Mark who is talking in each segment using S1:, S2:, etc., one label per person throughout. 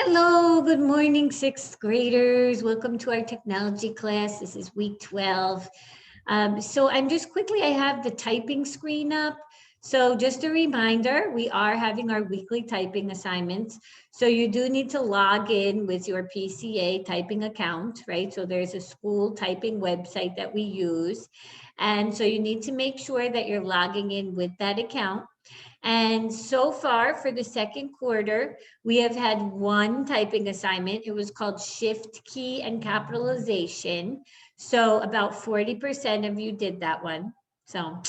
S1: Hello, good morning, sixth graders. Welcome to our technology class. This is week 12. So I'm just quickly, I have the typing screen up. So just a reminder, we are having our weekly typing assignments. So you do need to log in with your PCA typing account, right? So there's a school typing website that we use. And so you need to make sure that you're logging in with that account. And so far for the second quarter, we have had one typing assignment. It was called Shift Key and Capitalization. So about 40% of you did that one. So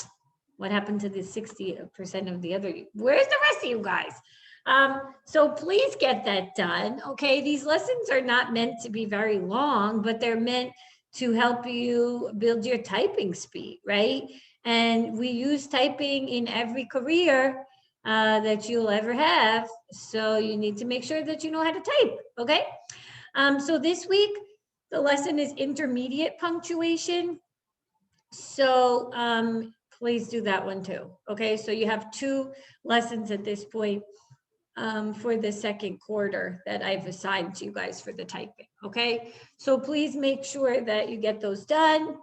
S1: what happened to the 60% of the other? Where's the rest of you guys? So please get that done. Okay, these lessons are not meant to be very long, but they're meant to help you build your typing speed, right? And we use typing in every career that you'll ever have. So you need to make sure that you know how to type, okay? So this week, the lesson is intermediate punctuation. So please do that one too, okay? So you have two lessons at this point for the second quarter that I've assigned to you guys for the typing, okay? So please make sure that you get those done.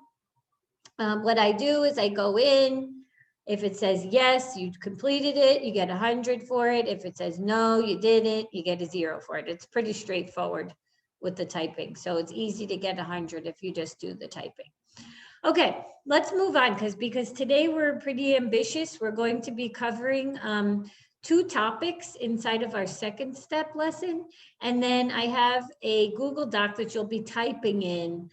S1: What I do is I go in. If it says yes, you completed it, you get 100 for it. If it says no, you didn't, you get a 0 for it. It's pretty straightforward with the typing. So it's easy to get 100 if you just do the typing. Okay, let's move on because today we're pretty ambitious. We're going to be covering two topics inside of our second step lesson. And then I have a Google Doc that you'll be typing in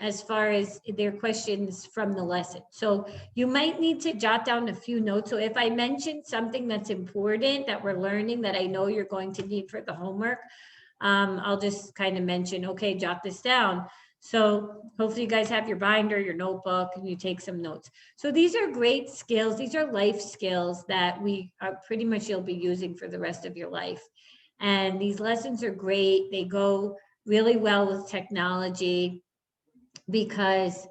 S1: as far as their questions from the lesson. So you might need to jot down a few notes. So if I mention something that's important that we're learning that I know you're going to need for the homework, I'll just kind of mention, okay, jot this down. So hopefully you guys have your binder, your notebook, and you take some notes. So these are great skills. These are life skills that we are pretty much you'll be using for the rest of your life. And these lessons are great. They go really well with technology because,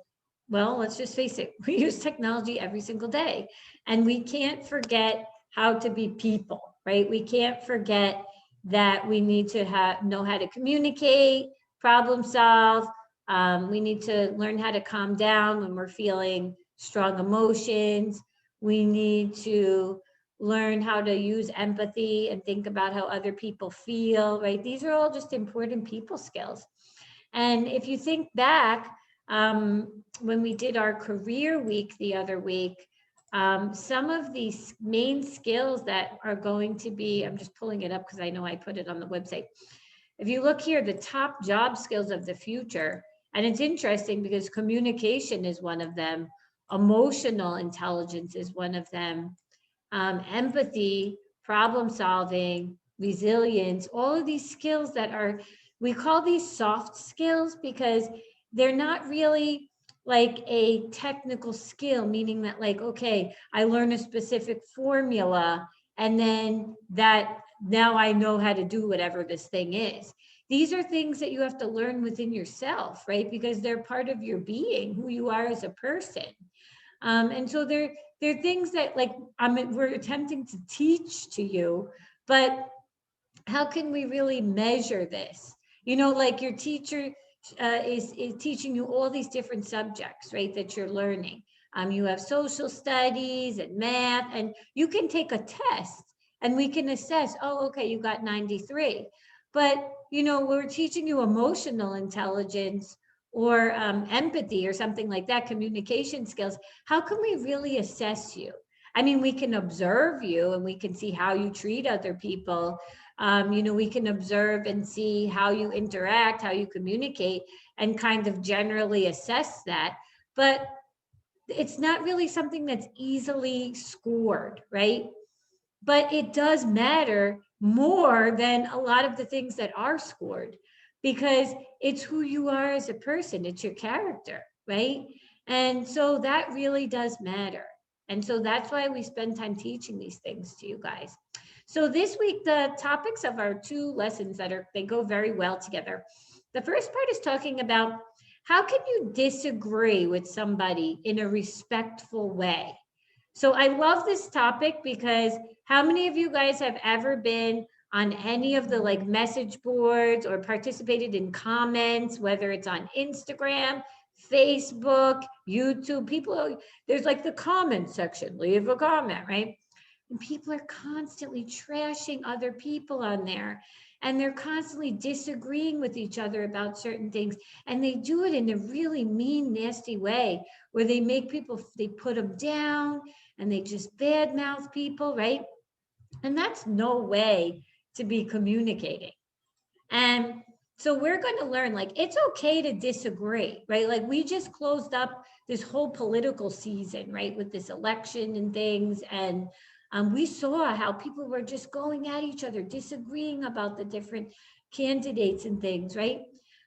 S1: well, let's just face it, we use technology every single day. And we can't forget how to be people, right? We can't forget that we need to know how to communicate, problem solve. We need to learn how to calm down when we're feeling strong emotions. We need to learn how to use empathy and think about how other people feel, right? These are all just important people skills. And if you think back, when we did our career week the other week, some of these main skills that are going to be, I'm just pulling it up because I know I put it on the website. If you look here, the top job skills of the future, and it's interesting because communication is one of them, emotional intelligence is one of them, empathy, problem solving, resilience, all of these skills that are, we call these soft skills because they're not really like a technical skill, meaning that like, okay, I learn a specific formula and then that now I know how to do whatever this thing is. These are things that you have to learn within yourself, right? Because they're part of your being, who you are as a person. And so they're things that like we're attempting to teach to you, but how can we really measure this? You know, like your teacher is teaching you all these different subjects, right, that you're learning. You have social studies and math, and you can take a test and we can assess, oh, okay, you got 93. But, you know, we're teaching you emotional intelligence or empathy or something like that, communication skills. How can we really assess you? I mean, we can observe you and we can see how you treat other people. You know, we can observe and see how you interact, how you communicate, and kind of generally assess that. But it's not really something that's easily scored, right? But it does matter more than a lot of the things that are scored because it's who you are as a person, it's your character, right? And so that really does matter. And so that's why we spend time teaching these things to you guys. So this week, the topics of our two lessons they go very well together. The first part is talking about how can you disagree with somebody in a respectful way? So I love this topic because how many of you guys have ever been on any of the like message boards or participated in comments, whether it's on Instagram, Facebook, YouTube, there's like the comment section, leave a comment, right? And people are constantly trashing other people on there. And they're constantly disagreeing with each other about certain things. And they do it in a really mean, nasty way where they make people, they put them down and they just badmouth people, right? And that's no way to be communicating. And so we're going to learn like it's okay to disagree, right? Like we just closed up this whole political season, right, with this election and things. And we saw how people were just going at each other, disagreeing about the different candidates and things, right?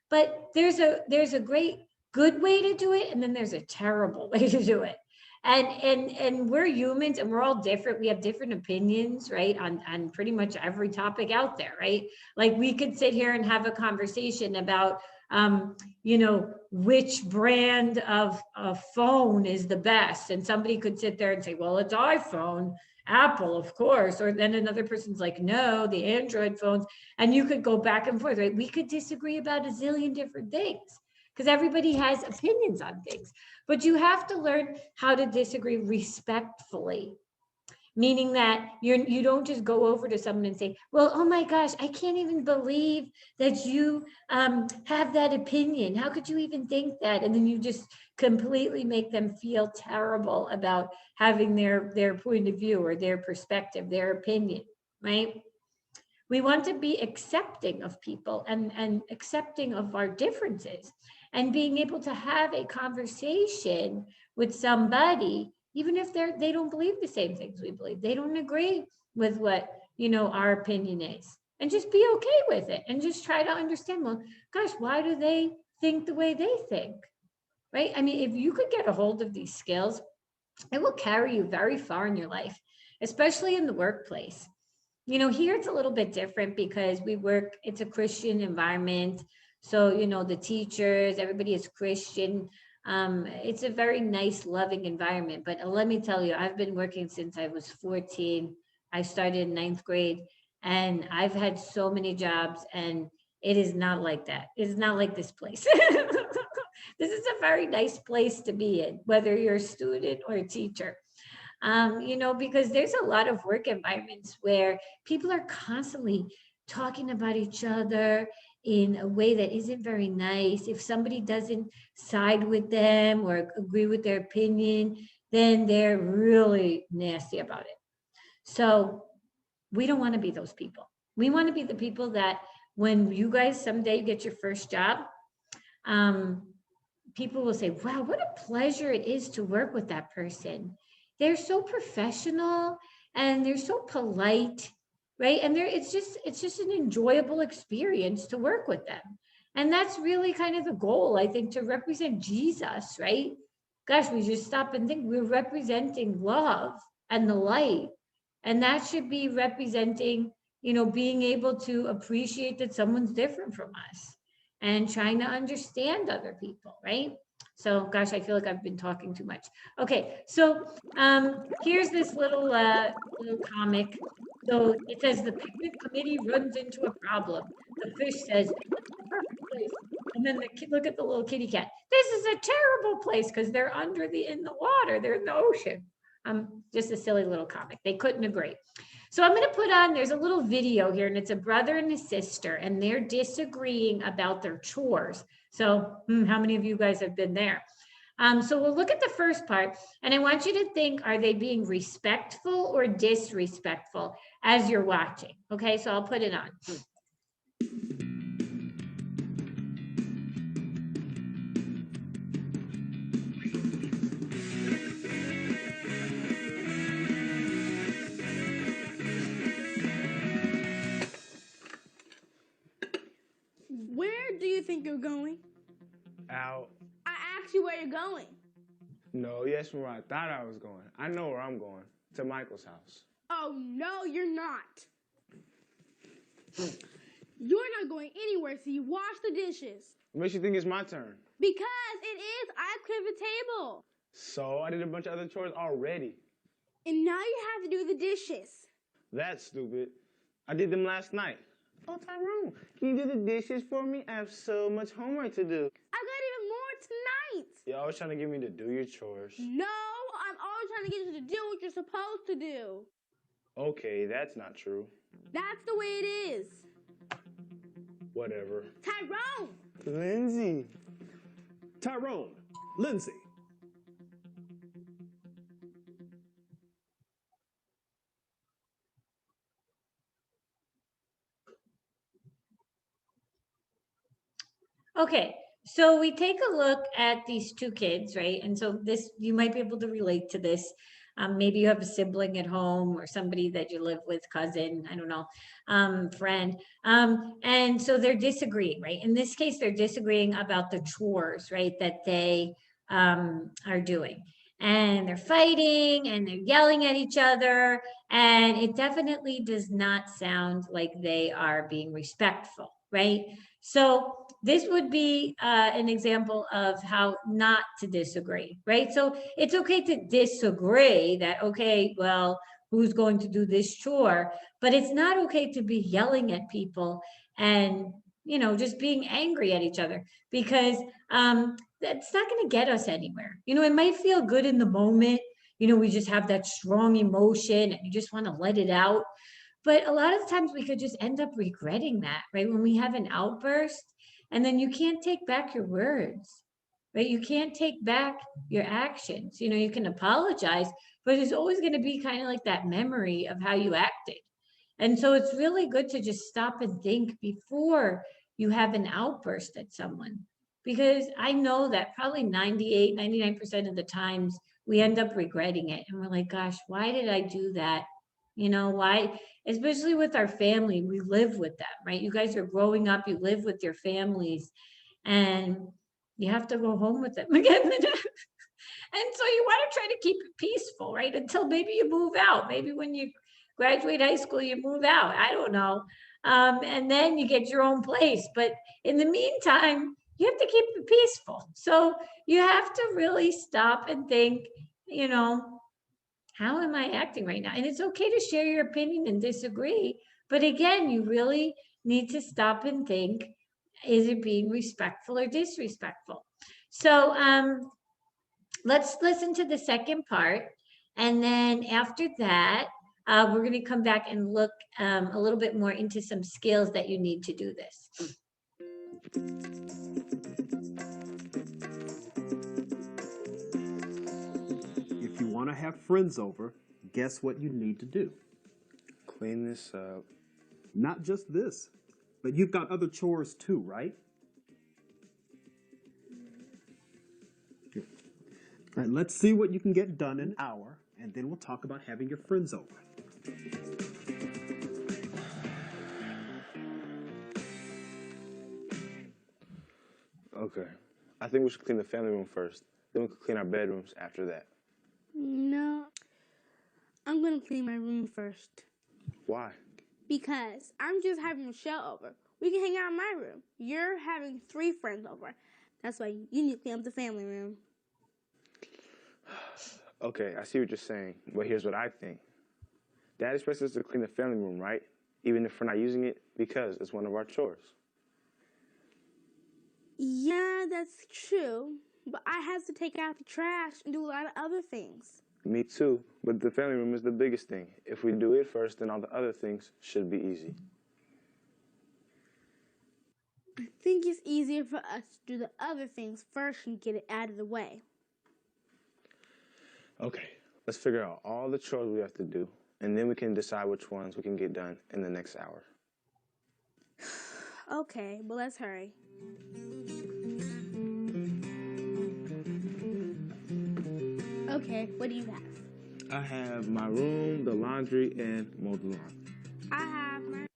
S1: But there's a great good way to do it, and then there's a terrible way to do it. And we're humans and we're all different. We have different opinions, right, on pretty much every topic out there, right? Like we could sit here and have a conversation about which brand of phone is the best. And somebody could sit there and say, well, it's iPhone, Apple, of course. Or then another person's like, no, the Android phones. And you could go back and forth, right? We could disagree about a zillion different things because everybody has opinions on things. But you have to learn how to disagree respectfully, meaning that you don't just go over to someone and say, well, oh my gosh, I can't even believe that you have that opinion. How could you even think that? And then you just completely make them feel terrible about having their point of view or their perspective, their opinion, right? We want to be accepting of people and accepting of our differences and being able to have a conversation with somebody, even if they don't believe the same things we believe. They don't agree with what, our opinion is. And just be okay with it and just try to understand, well, gosh, why do they think the way they think? Right? I mean, if you could get a hold of these skills, it will carry you very far in your life, especially in the workplace. Here it's a little bit different because it's a Christian environment. So, the teachers, everybody is Christian. It's a very nice, loving environment. But let me tell you, I've been working since I was 14. I started in ninth grade and I've had so many jobs and it is not like that. It is not like this place. This is a very nice place to be in, whether you're a student or a teacher. Because there's a lot of work environments where people are constantly talking about each other in a way that isn't very nice. If somebody doesn't side with them or agree with their opinion, then they're really nasty about it. So we don't want to be those people. We want to be the people that when you guys someday get your first job, people will say, wow, what a pleasure it is to work with that person. They're so professional and they're so polite, right? And it's just an enjoyable experience to work with them. And that's really kind of the goal, I think, to represent Jesus, right? Gosh, we just stop and think we're representing love and the light. And that should be representing, being able to appreciate that someone's different from us and trying to understand other people, right? So, gosh, I feel like I've been talking too much. Okay, so here's this little comic. So it says the picnic committee runs into a problem. The fish says, perfect place. And then look at the little kitty cat. This is a terrible place because they're in the water. They're in the ocean. Just a silly little comic. They couldn't agree. So I'm going to put on, there's a little video here, and it's a brother and a sister, and they're disagreeing about their chores. So how many of you guys have been there? So we'll look at the first part, and I want you to think, are they being respectful or disrespectful as you're watching? Okay, so I'll put it on.
S2: Where do you think you're going?
S3: Out.
S2: I asked you where you're going.
S3: No, you asked me where I thought I was going. I know where I'm going. To Michael's house.
S2: Oh, no, you're not. You're not going anywhere, so you wash the dishes.
S3: What makes you think it's my turn?
S2: Because it is. I cleared the table.
S3: So, I did a bunch of other chores already.
S2: And now you have to do the dishes.
S3: That's stupid. I did them last night. Oh, Tyrone, can you do the dishes for me? I have so much homework to do.
S2: I got even more tonight.
S3: You're always trying to get me to do your chores.
S2: No, I'm always trying to get you to do what you're supposed to do.
S3: Okay, that's not true.
S2: That's the way it is.
S3: Whatever.
S2: Tyrone!
S3: Lindsay.
S4: Tyrone, Lindsay.
S1: Okay, so we take a look at these two kids, right? And so this, you might be able to relate to this. Maybe you have a sibling at home or somebody that you live with, cousin, I don't know, friend. And so they're disagreeing, right? In this case, they're disagreeing about the chores, right, that they are doing. And they're fighting and they're yelling at each other. And it definitely does not sound like they are being respectful, right? So this would be an example of how not to disagree, right? So it's okay to disagree that, okay, well, who's going to do this chore? But it's not okay to be yelling at people and, you know, just being angry at each other, because that's not going to get us anywhere. You know, it might feel good in the moment. You know, we just have that strong emotion and you just want to let it out. But a lot of times we could just end up regretting that, right? When we have an outburst and then you can't take back your words, right? You can't take back your actions. You know, you can apologize, but there's always going to be kind of like that memory of how you acted. And so it's really good to just stop and think before you have an outburst at someone. Because I know that probably 98, 99% of the times we end up regretting it. And we're like, gosh, why did I do that? You know, why? Especially with our family, we live with them, right? You guys are growing up, you live with your families, and you have to go home with them again. And so you want to try to keep it peaceful, right? Until maybe you move out. Maybe when you graduate high school, you move out. I don't know. And then you get your own place. But in the meantime, you have to keep it peaceful. So you have to really stop and think, you know, how am I acting right now? And it's okay to share your opinion and disagree. But again, you really need to stop and think, is it being respectful or disrespectful? So let's listen to the second part. And then after that, we're going to come back and look a little bit more into some skills that you need to do this.
S4: If you want to have friends over, guess what you need to do?
S3: Clean this up.
S4: Not just this, but you've got other chores too, right? Here. All right, let's see what you can get done in an hour, and then we'll talk about having your friends over.
S3: Okay. I think we should clean the family room first. Then we can clean our bedrooms after that.
S2: No, I'm gonna clean my room first.
S3: Why?
S2: Because I'm just having Michelle over. We can hang out in my room. You're having 3 friends over. That's why you need to clean up the family room.
S3: Okay, I see what you're saying, but here's what I think. Dad expects us to clean the family room, right? Even if we're not using it, because it's one of our chores.
S2: Yeah, that's true. But I have to take out the trash and do a lot of other things.
S3: Me too, but the family room is the biggest thing. If we do it first, then all the other things should be easy.
S2: I think it's easier for us to do the other things first and get it out of the way.
S3: Okay, let's figure out all the chores we have to do, and then we can decide which ones we can get done in the next hour.
S2: Okay, but let's hurry. Okay, what do you have?
S3: I have my room, the laundry, and mow the lawn.
S2: I have my...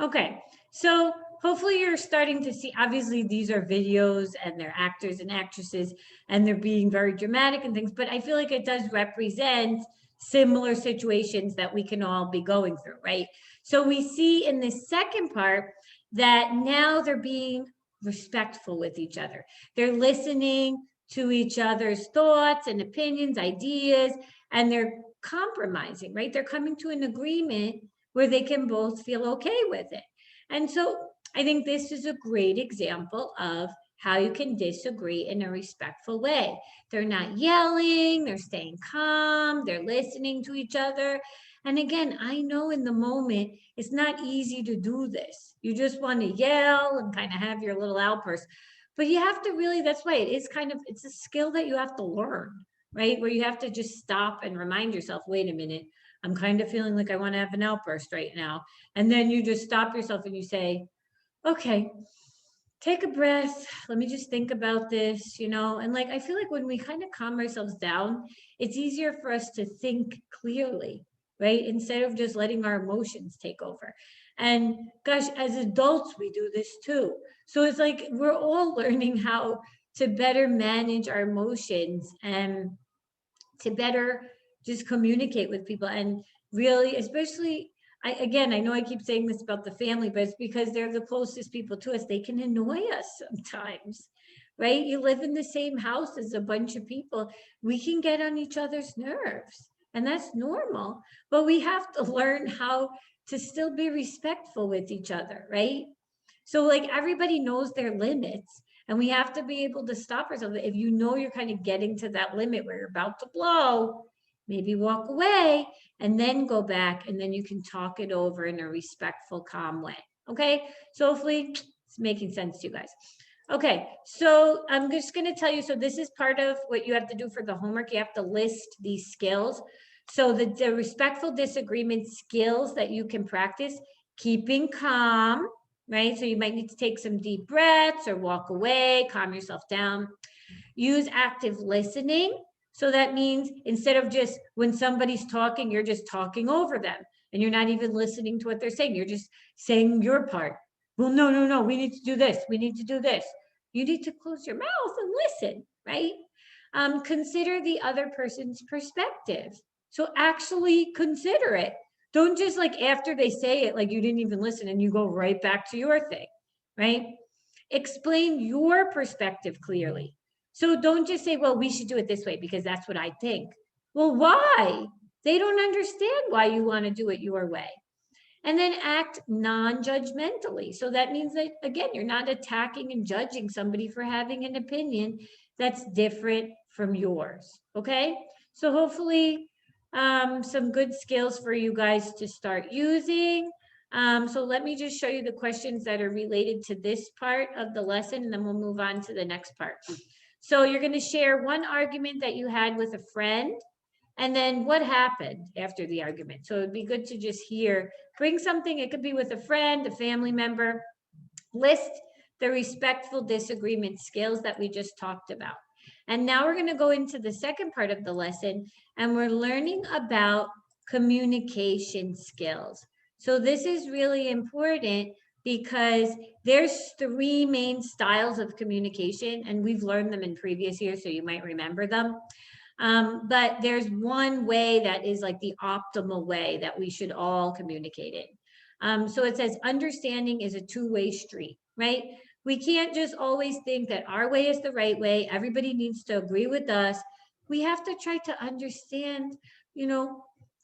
S1: Okay, so hopefully you're starting to see, obviously these are videos and they're actors and actresses and they're being very dramatic and things, but I feel like it does represent similar situations that we can all be going through, right? So we see in this second part that now they're being respectful with each other. They're listening to each other's thoughts and opinions, ideas, and they're compromising, right? They're coming to an agreement where they can both feel okay with it. And so I think this is a great example of how you can disagree in a respectful way. They're not yelling, they're staying calm, they're listening to each other. And again, I know in the moment, it's not easy to do this. You just want to yell and kind of have your little outburst. But you have to really, that's why it is kind of, it's a skill that you have to learn, right? Where you have to just stop and remind yourself, wait a minute, I'm kind of feeling like I want to have an outburst right now. And then you just stop yourself and you say, okay, take a breath. Let me just think about this, and like, I feel like when we kind of calm ourselves down, it's easier for us to think clearly, right? Instead of just letting our emotions take over. And gosh, as adults, we do this too. So it's like, we're all learning how to better manage our emotions and to better just communicate with people. And really, especially, I know I keep saying this about the family, but it's because they're the closest people to us. They can annoy us sometimes, right? You live in the same house as a bunch of people. We can get on each other's nerves, and that's normal. But we have to learn how to still be respectful with each other, right? So like, everybody knows their limits, and we have to be able to stop ourselves. If you know you're kind of getting to that limit where you're about to blow, maybe walk away and then go back, and then you can talk it over in a respectful, calm way. Okay, so hopefully it's making sense to you guys. Okay, so I'm just going to tell you, so this is part of what you have to do for the homework. You have to list these skills. So the respectful disagreement skills that you can practice: keeping calm, right? So you might need to take some deep breaths or walk away, calm yourself down. Use active listening. So that means instead of just when somebody's talking, you're just talking over them and you're not even listening to what they're saying. You're just saying your part. Well, no, we need to do this. We need to do this. You need to close your mouth and listen, right? Consider the other person's perspective. So actually consider it. Don't just like after they say it, like you didn't even listen and you go right back to your thing, right? Explain your perspective clearly. So don't just say, well, we should do it this way because that's what I think. Well, why? They don't understand why you want to do it your way. And then act non-judgmentally. So that means that, again, you're not attacking and judging somebody for having an opinion that's different from yours. Okay? So hopefully some good skills for you guys to start using. So let me just show you the questions that are related to this part of the lesson, and then we'll move on to the next part. So you're going to share one argument that you had with a friend, and then what happened after the argument. So it'd be good to just hear, bring something, it could be with a friend, a family member, list the respectful disagreement skills that we just talked about. And now we're going to go into the second part of the lesson, and we're learning about communication skills. So this is really important because there's 3 main styles of communication, and we've learned them in previous years, so you might remember them. But there's one way that is like the optimal way that we should all communicate in. So it says understanding is a 2-way street, right? We can't just always think that our way is the right way. Everybody needs to agree with us. We have to try to understand,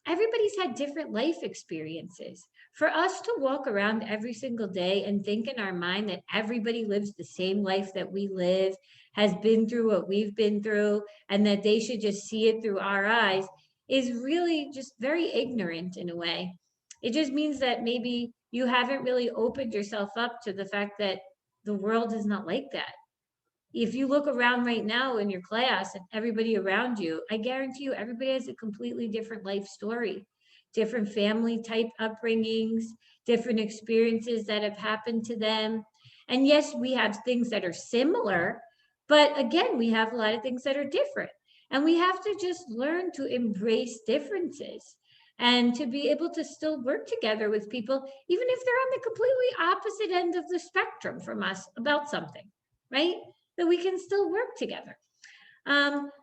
S1: everybody's had different life experiences. For us to walk around every single day and think in our mind that everybody lives the same life that we live, has been through what we've been through, and that they should just see it through our eyes is really just very ignorant in a way. It just means that maybe you haven't really opened yourself up to the fact that the world is not like that. If you look around right now in your class and everybody around you, I guarantee you everybody has a completely different life story, different family type upbringings, different experiences that have happened to them. And yes, we have things that are similar, but again, we have a lot of things that are different. And we have to just learn to embrace differences and to be able to still work together with people, even if they're on the completely opposite end of the spectrum from us about something, right? That we can still work together.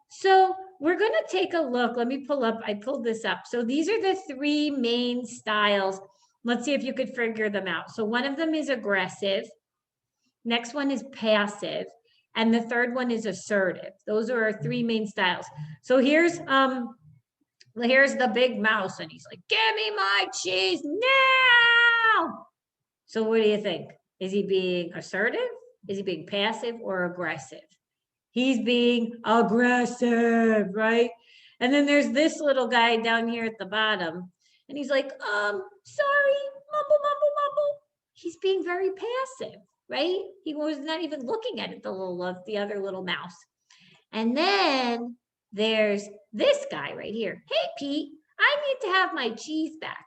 S1: So we're going to take a look. Let me I pulled this up. So these are the 3 main styles. Let's see if you could figure them out. So one of them is aggressive. Next one is passive. And the third one is assertive. Those are our 3 main styles. So here's here's the big mouse and he's like, give me my cheese now. So what do you think? Is he being assertive? Is he being passive or aggressive? He's being aggressive, right? And then there's this little guy down here at the bottom and he's like, sorry, mumble, mumble, mumble. He's being very passive, right? He was not even looking at it, the other little mouse. And then there's this guy right here. Hey, Pete, I need to have my cheese back.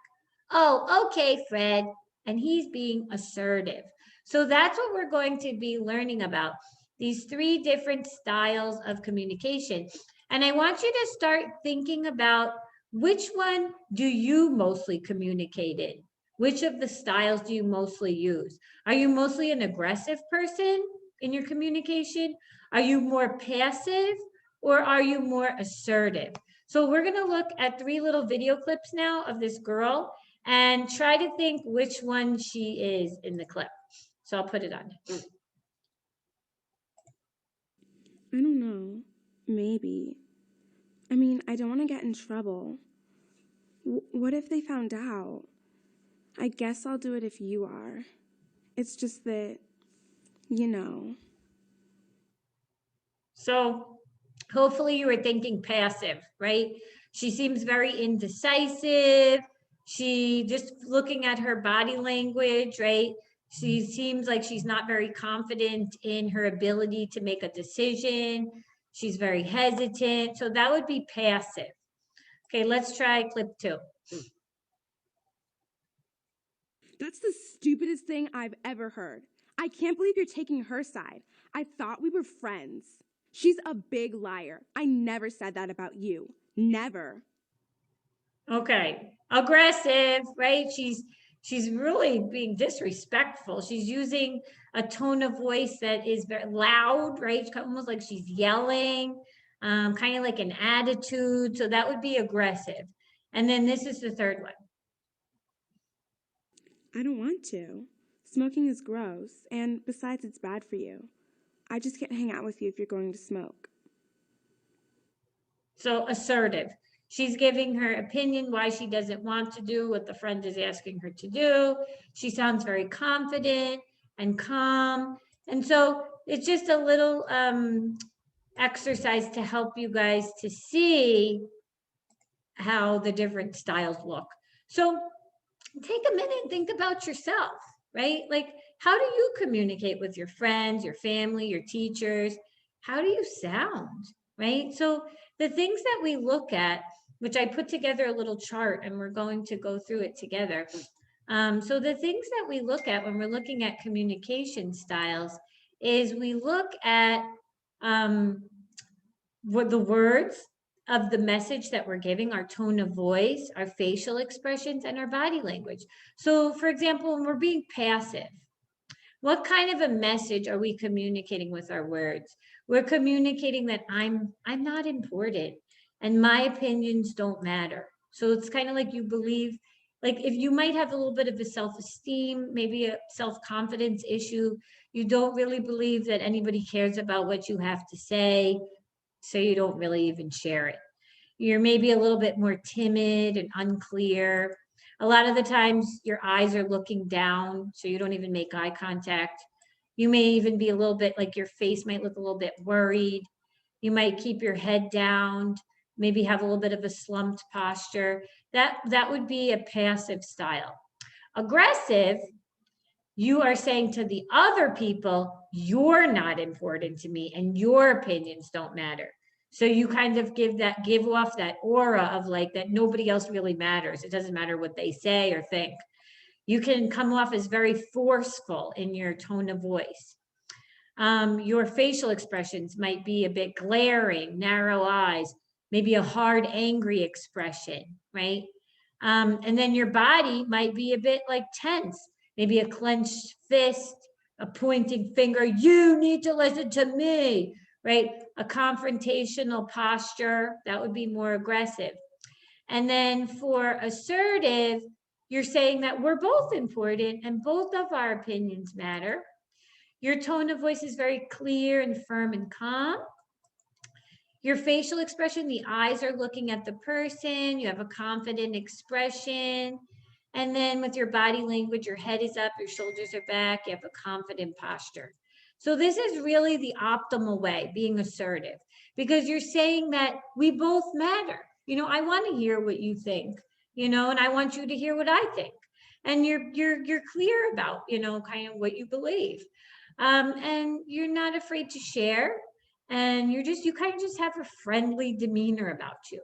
S1: Oh, okay, Fred. And he's being assertive. So that's what we're going to be learning about, these 3 different styles of communication. And I want you to start thinking about which one do you mostly communicate in? Which of the styles do you mostly use? Are you mostly an aggressive person in your communication? Are you more passive or are you more assertive? So we're going to look at 3 little video clips now of this girl and try to think which one she is in the clip. So I'll put it on.
S5: I don't know. Maybe. I mean, I don't want to get in trouble. What if they found out? I guess I'll do it if you are. It's just that, you know.
S1: So hopefully you were thinking passive, right? She seems very indecisive. She just looking at her body language, right? She seems like she's not very confident in her ability to make a decision. She's very hesitant. So that would be passive. Okay, let's try clip 2.
S5: That's the stupidest thing I've ever heard. I can't believe you're taking her side. I thought we were friends. She's a big liar. I never said that about you. Never.
S1: Okay, aggressive, right? She's really being disrespectful. She's using a tone of voice that is very loud, right? It's almost like she's yelling, kind of like an attitude. So that would be aggressive. And then this is the 3rd one.
S5: I don't want to. Smoking is gross, and besides, it's bad for you. I just can't hang out with you if you're going to smoke.
S1: So assertive. She's giving her opinion why she doesn't want to do what the friend is asking her to do. She sounds very confident and calm. And so it's just a little exercise to help you guys to see how the different styles look. So take a minute and think about yourself, right? Like, how do you communicate with your friends, your family, your teachers? How do you sound, right? So the things that we look at, which I put together a little chart and we're going to go through it together. So the things that we look at when we're looking at communication styles is we look at what the words of the message that we're giving, our tone of voice, our facial expressions, and our body language. So for example, when we're being passive, what kind of a message are we communicating with our words? We're communicating that I'm not important and my opinions don't matter. So it's kind of like you believe, like if you might have a little bit of a self-esteem, maybe a self-confidence issue, you don't really believe that anybody cares about what you have to say, so you don't really even share it. You're maybe a little bit more timid and unclear. A lot of the times your eyes are looking down, so you don't even make eye contact. You may even be a little bit like your face might look a little bit worried. You might keep your head down, maybe have a little bit of a slumped posture. That would be a passive style. Aggressive, you are saying to the other people, you're not important to me and your opinions don't matter. So you kind of give off that aura of like that nobody else really matters. It doesn't matter what they say or think. You can come off as very forceful in your tone of voice. Your facial expressions might be a bit glaring, narrow eyes, maybe a hard, angry expression, right? And then your body might be a bit like tense, maybe a clenched fist, a pointing finger, you need to listen to me, right? A confrontational posture, that would be more aggressive. And then for assertive, you're saying that we're both important and both of our opinions matter. Your tone of voice is very clear and firm and calm. Your facial expression, the eyes are looking at the person, you have a confident expression. And then with your body language, your head is up, your shoulders are back, you have a confident posture. So this is really the optimal way, being assertive, because you're saying that we both matter. I want to hear what you think, and I want you to hear what I think. And you're clear about, kind of what you believe. And you're not afraid to share, and you kind of just have a friendly demeanor about you,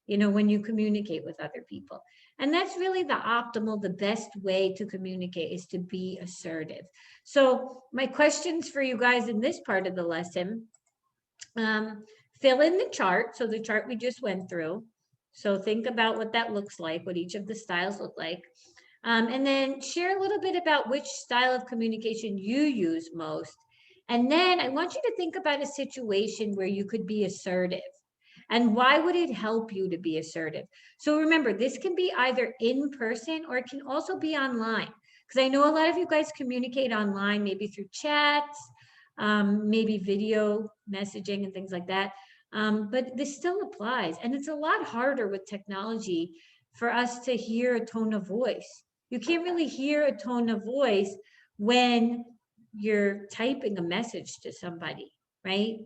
S1: when you communicate with other people. And that's really the optimal, the best way to communicate, is to be assertive. So my questions for you guys in this part of the lesson, fill in the chart. So the chart we just went through. So think about what that looks like, what each of the styles look like. And then share a little bit about which style of communication you use most. And then I want you to think about a situation where you could be assertive. And why would it help you to be assertive? So remember, this can be either in person or it can also be online. Because I know a lot of you guys communicate online, maybe through chats, maybe video messaging and things like that. But this still applies. And it's a lot harder with technology for us to hear a tone of voice. You can't really hear a tone of voice when you're typing a message to somebody, right?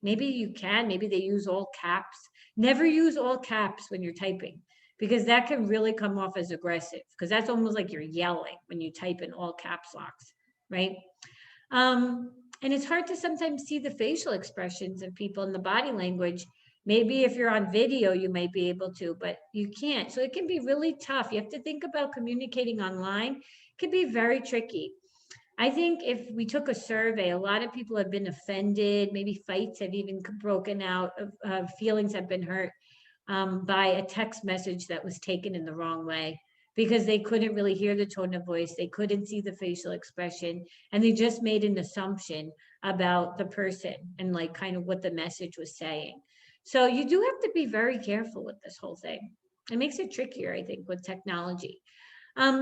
S1: Maybe you can, maybe they use all caps. Never use all caps when you're typing, because that can really come off as aggressive, because that's almost like you're yelling when you type in all caps locks, right? And it's hard to sometimes see the facial expressions of people in the body language. Maybe if you're on video, you might be able to, but you can't. So it can be really tough. You have to think about communicating online. It can be very tricky. I think if we took a survey, a lot of people have been offended. Maybe fights have even broken out, feelings have been hurt by a text message that was taken in the wrong way, because they couldn't really hear the tone of voice. They couldn't see the facial expression, and they just made an assumption about the person and like kind of what the message was saying. So you do have to be very careful with this whole thing. It makes it trickier, I think, with technology.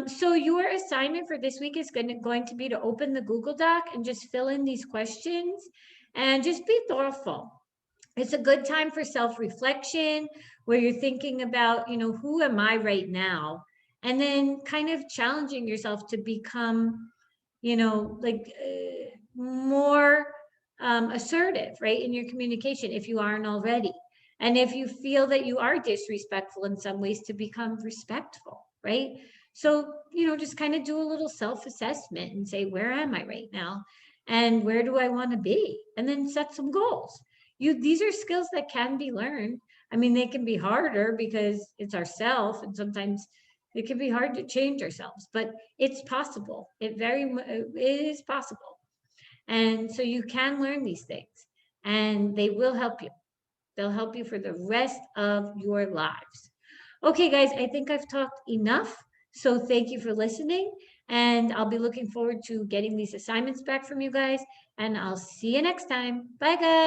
S1: So your assignment for this week is going to be to open the Google Doc and just fill in these questions and just be thoughtful. It's a good time for self-reflection, where you're thinking about, who am I right now? And then kind of challenging yourself to become, more assertive, right, in your communication, if you aren't already. And if you feel that you are disrespectful in some ways, to become respectful, right? So, just kind of do a little self-assessment and say, where am I right now? And where do I want to be? And then set some goals. These are skills that can be learned. I mean, they can be harder because it's ourself, and sometimes it can be hard to change ourselves, but it's possible. It is possible. And so you can learn these things, and they will help you. They'll help you for the rest of your lives. Okay, guys, I think I've talked enough. So thank you for listening. And I'll be looking forward to getting these assignments back from you guys. And I'll see you next time. Bye, guys.